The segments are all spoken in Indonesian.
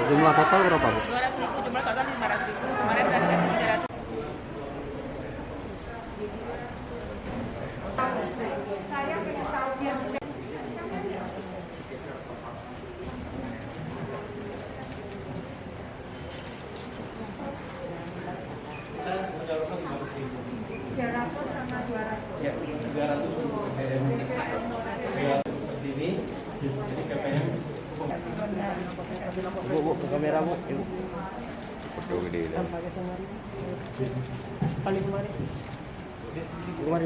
Jumlah total berapa, Bu? 200.000, jumlah total 500.000. Kemarin kan dikasih 300. Saya pengen tahu dia. Ya, 300 seperti ini. Jadi KPM Bu, ke kamera, Bu. Ibu. Foto gede dah. Kemari,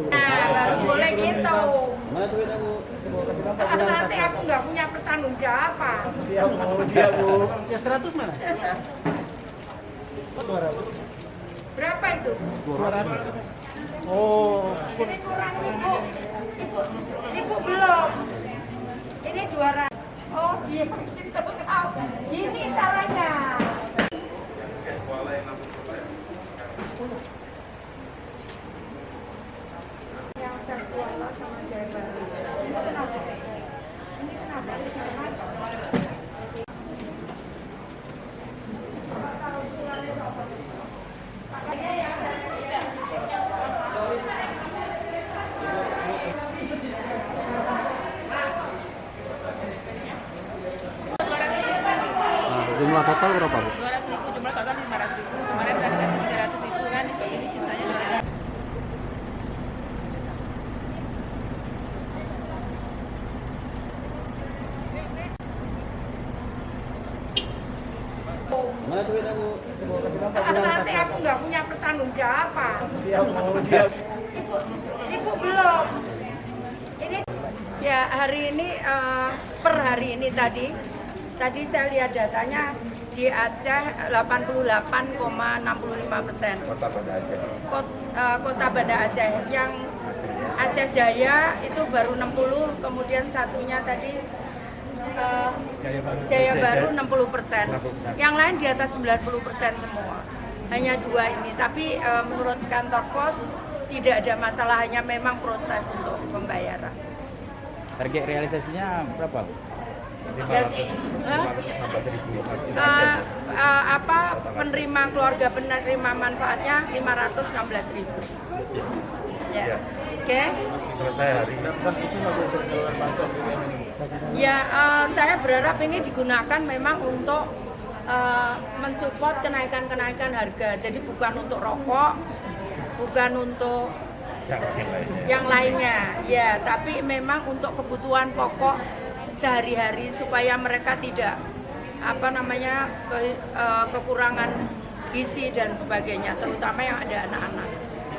Bu. Nah, baru boleh gitu. Mana duitnya, Bu? Nanti aku nggak punya pertanggung jawaban. dia Bu. Ya 100 mana? Oh, 200. Berapa itu? 200. Oh, Ini kurang ibu. Ibu belum. Ini 200. Oh, gitu. Gini caranya. Yang terkuala sama Jawa. Ini kenapa? Ini kenapa? Nah, jumlah total berapa, Bu? 200.000, jumlah total 500.000. Kemarin kan dikasih 300.000 kan, ini sisanya 200. Mana duitnya, Bu? Nanti aku nggak punya pertanggung jawaban. Dia Ibu belum. Ini ya hari ini per hari ini tadi saya lihat datanya di Aceh 88,65%. Kota Banda Aceh. Kota Banda Aceh yang Aceh Jaya itu baru 60, kemudian satunya tadi Jaya Baru 60%. Yang lain di atas 90% semua. Hanya dua ini, tapi menurut kantor pos tidak ada masalah, hanya memang proses untuk pembayaran. Target realisasinya berapa, Bu? Ya sih, penerima keluarga penerima manfaatnya 516.000. Ya, oke. selesai hari ini. Ya, saya berharap ini digunakan memang untuk mensupport kenaikan harga. Jadi bukan untuk rokok, bukan untuk yang lainnya. Ya, tapi memang untuk kebutuhan pokok sehari-hari supaya mereka tidak kekurangan gizi dan sebagainya, terutama yang ada anak-anak.